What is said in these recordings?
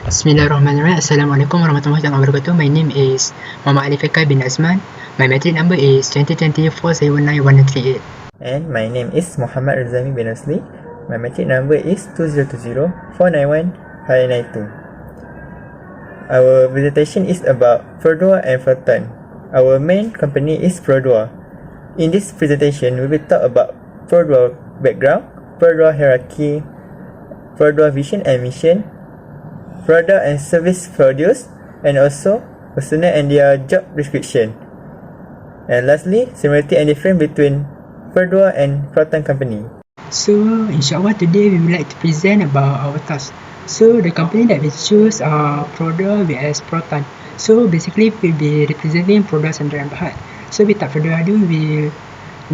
Bismillahirrahmanirrahim. Assalamualaikum warahmatullahi wabarakatuh. My name is Muhammad Ali Fekai bin Azman. My matric number is 2020-479-138. And my name is Muhammad Razami bin Asli. My matric number is 2020-491-592. Our presentation is about Ferdua and Fertan. Our main company is Ferdua. In this presentation, we will talk about Ferdua background, Ferdua hierarchy, Ferdua vision and mission, product and service produced, and also personnel and their job description. And lastly, similarity and difference between Ferdua and Proton company. So, inshallah today we would like to present about our task. So, the company that we choose are Prodo vs Proton. So, basically we'll be representing Prodo Sandra and Bahad. So, without further ado, we'll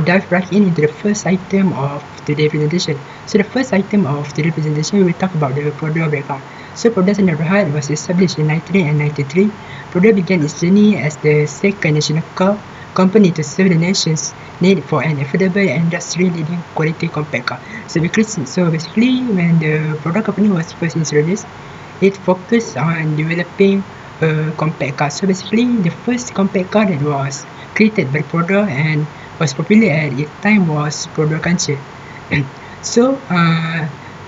dive right into the first item of today's presentation. So, the first item of today's presentation, we will talk about the Prodo background. So, Prodo Sandra Bahad was established in 1993. Prodo began its journey as the second national car company to serve the nation's need for an affordable industry-leading quality compact car. So basically, when the Prodo company was first introduced, it focused on developing a compact car. So basically, the first compact car that was created by Prodo and was popular at its time was Prodo Cancer. So,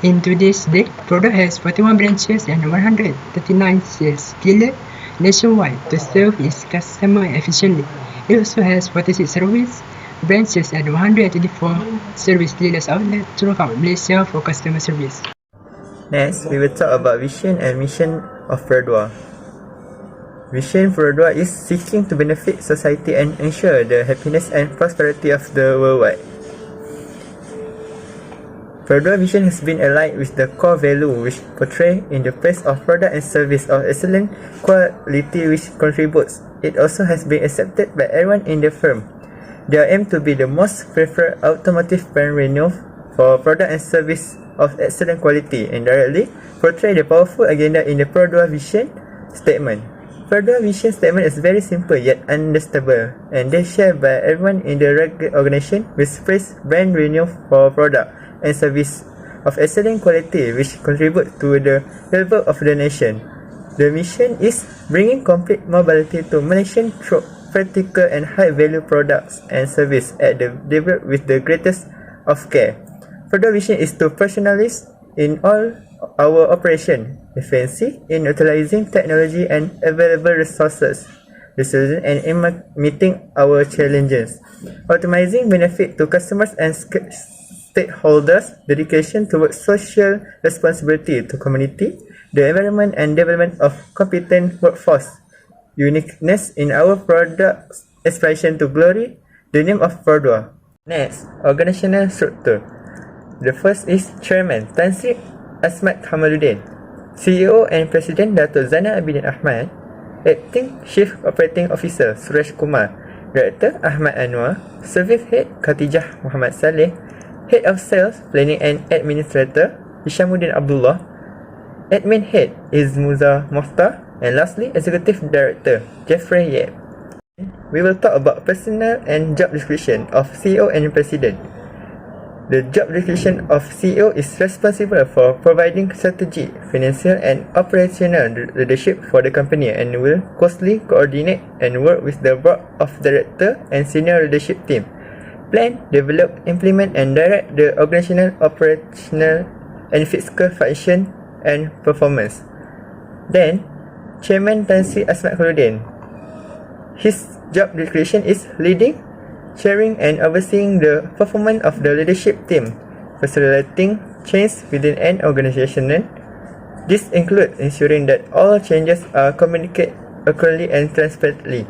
in today's day, Prodo has 41 branches and 139 sales dealers nationwide to serve its customer efficiently. It also has 46 service branches and 124 service dealers outlets throughout Malaysia for customer service. Next, we will talk about vision and mission of Ferdua. Vision Ferdua is seeking to benefit society and ensure the happiness and prosperity of the worldwide. Ferdua vision has been aligned with the core value which portray in the praise of product and service of excellent quality which contributes. It also has been accepted by everyone in the firm. They aim to be the most preferred automotive brand renowned for product and service of excellent quality and directly portray the powerful agenda in the Ferdua vision statement. Ferdua vision statement is very simple yet understandable, and they shared by everyone in the organization with praise brand renowned for product and service of excellent quality which contribute to the level of the nation. The mission is bringing complete mobility to Malaysian through practical and high-value products and service at the developed with the greatest of care. Further vision is to personalize in all our operation, efficiency in utilizing technology and available resources, decision and in meeting our challenges, optimizing benefit to customers and stakeholders, dedication towards social responsibility to community, the environment and development of competent workforce, uniqueness in our products, aspiration to glory, the name of Ferdua. Next, organizational structure. The first is Chairman Tan Sri Asmat Kamaluddin, CEO and President Dato' Zana Abidin Ahmad, Acting Chief Operating Officer Suresh Kumar, Director Ahmad Anwar, Service Head Khatijah Muhammad Saleh, Head of Sales, Planning and Administrator Hishamuddin Abdullah, Admin Head is Muza Mohtar, and lastly, Executive Director Jeffrey Yap. We will talk about personnel and job description of CEO and President. The job description of CEO is responsible for providing strategy, financial and operational leadership for the company and will closely coordinate and work with the board of director and senior leadership team. Plan, develop, implement and direct the organizational, operational and fiscal function and performance. Then, Chairman Tan Sri Asmat Kamaluddin. His job description is leading, chairing and overseeing the performance of the leadership team, facilitating change within an organization. This includes ensuring that all changes are communicated accurately and transparently,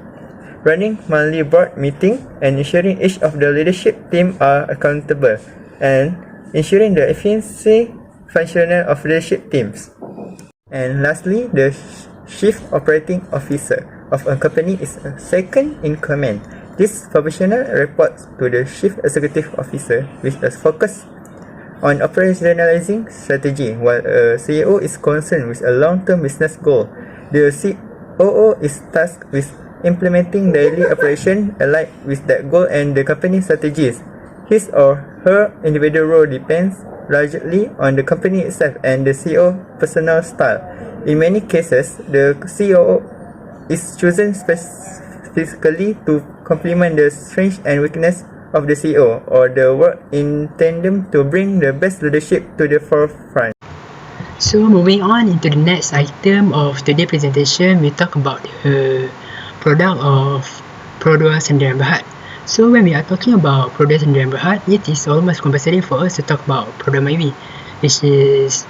running monthly board meeting and ensuring each of the leadership team are accountable, and ensuring the efficiency functional of leadership teams. And lastly, the Chief Operating Officer of a company is a second in command. This professional reports to the Chief Executive Officer with a focus on operationalizing strategy, while a CEO is concerned with a long-term business goal. The COO is tasked with implementing daily operation aligned with that goal and the company strategies. His or her individual role depends largely on the company itself and the CEO personal style. In many cases, the CEO is chosen specifically to complement the strengths and weakness of the CEO, or the work in tandem to bring the best leadership to the forefront. So moving on into the next item of today's presentation, we talk about the product of Produk Sendirian Berhad. So when we are talking about Produk Sendirian Berhad, it is almost compulsory for us to talk about Produk Myvi, which is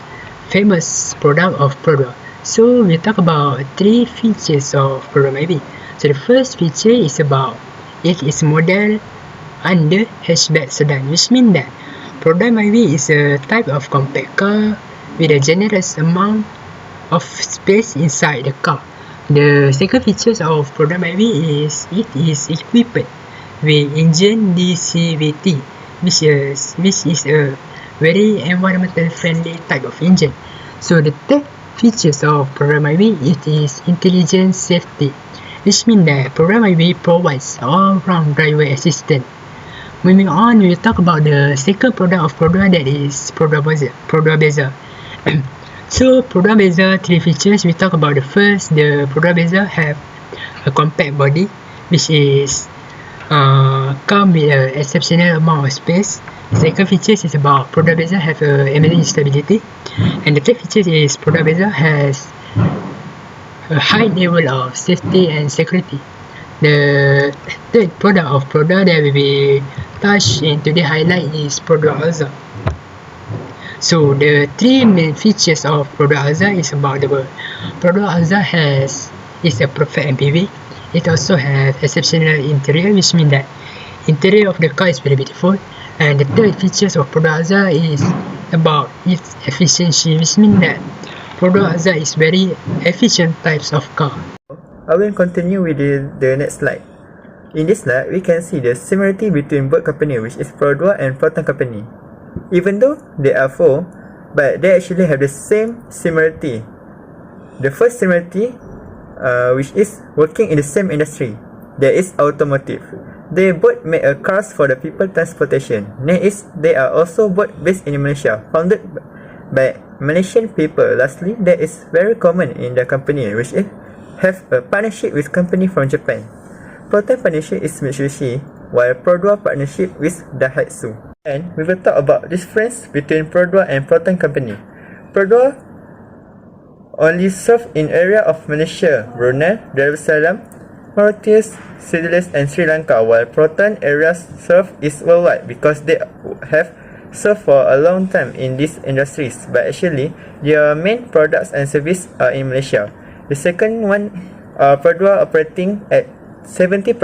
famous product of Produk. So we talk about 3 features of Produk Myvi. So the first feature is about it is model under hatchback sedan, which means that Produk Myvi is a type of compact car with a generous amount of space inside the car. The second features of Produk Myvi is it is equipped with engine DCVT, which is a very environmental friendly type of engine. So the third features of Produk Myvi, it is intelligent safety, which means that Produk Myvi provides all-round driver assistance. Moving on, we will talk about the second product of Produk, that is Produk Beza. So Produk Beza 3 features. We talk about the first. The Produk Beza have a compact body, which is come with an exceptional amount of space. The second features is about Produk Beza have a emergency stability, and the third feature is Produk Beza has a high level of safety and security. The third product of Produk that will be touched in today's highlight is Produk Alza. So the 3 main features of Produk Alza is about the Produk Alza is a perfect MPV. It also has exceptional interior, which means that interior of the car is very beautiful. And the third features of Produk Alza is about its efficiency, which means that Produk Alza is very efficient types of car. I will continue with the next slide. In this slide, we can see the similarity between both companies, which is Produk and Proton company. Even though they are 4, but they actually have the same similarity. The first similarity, which is working in the same industry, that is automotive. They both make cars for the people transportation. Next, they are also both based in Malaysia, founded by Malaysian people. Lastly, that is very common in the company, which is have a partnership with company from Japan. Proton partnership is Mitsubishi, while Produk partnership with Daihatsu. And we will talk about difference between Produk and Proton company. Produk only serve in area of Malaysia, Brunei, Darussalam, Mauritius, Seychelles and Sri Lanka, while Proton areas serve is worldwide because they have served for a long time in these industries, but actually their main products and service are in Malaysia. The second one, Produk operating at 70%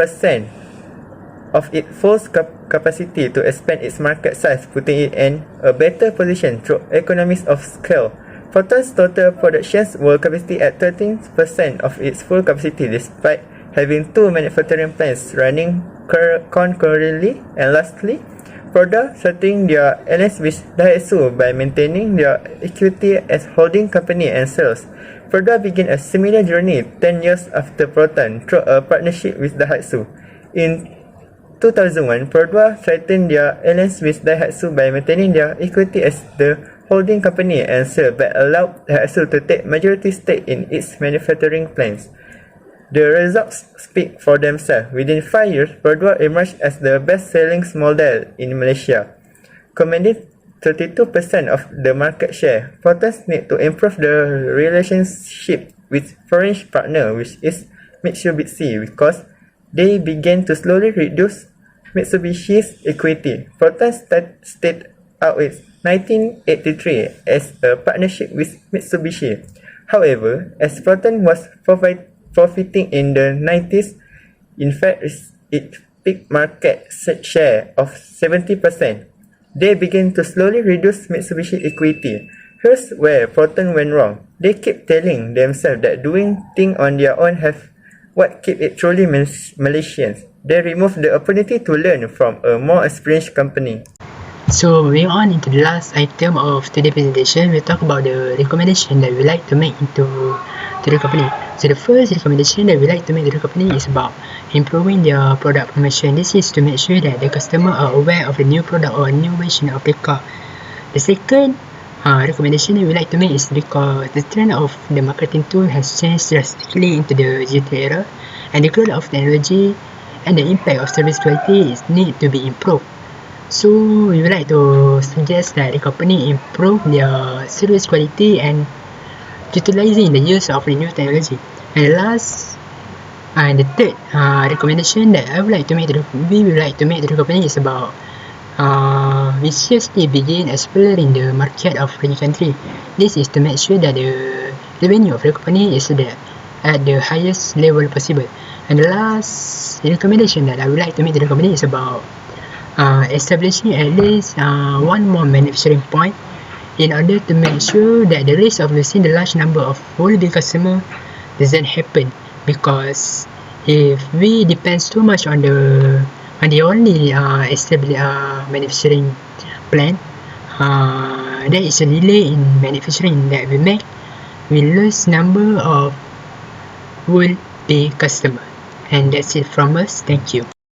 of its full capacity to expand its market size, putting it in a better position through economies of scale. Proton's total productions were capacity at 13% of its full capacity, despite having 2 manufacturing plants running concurrently. And lastly, Produk setting their alliance with Daihatsu by maintaining their equity as holding company and sales. Produk began a similar journey 10 years after Proton through a partnership with Daihatsu. In 2001, Produk strengthened their alliance with Daihatsu by maintaining their equity as the holding company and sale, but allowed Daihatsu to take majority stake in its manufacturing plants. The results speak for themselves. Within 5 years, Produk emerged as the best-selling model in Malaysia, commanding 32% of the market share. Proton need to improve the relationship with foreign partner, which is Mitsubishi, because they began to slowly reduce Mitsubishi's equity. Proton started out in 1983 as a partnership with Mitsubishi. However, as Proton was profiting in the 90s, in fact, it peak market share of 70%. They began to slowly reduce Mitsubishi equity. Here's where Proton went wrong. They keep telling themselves that doing things on their own have what keep it truly Malaysians. They removed the opportunity to learn from a more experienced company. So moving on into the last item of today's presentation, we'll talk about the recommendation that we like to make to the company. So the first recommendation that we like to make to the company is about improving their product promotion. This is to make sure that the customer are aware of the new product or new version of the car. The second recommendation we would like to make is because the trend of the marketing tool has changed drastically into the digital era, and the growth of technology and the impact of service quality is need to be improved. So we would like to suggest that the company improve their service quality and utilizing the use of the new technology. And last and the third recommendation that we would like to make to the company is about we seriously begin exploring the market of the country. This is to make sure that the revenue of the company is at the highest level possible. And the last recommendation that I would like to make to the company is about establishing at least one more manufacturing point in order to make sure that the risk of losing the large number of will-be customer doesn't happen. Because if we depend too much on the only established manufacturing plant, there is a delay in manufacturing that we lose number of will-be customer. And that's it from us. Thank you.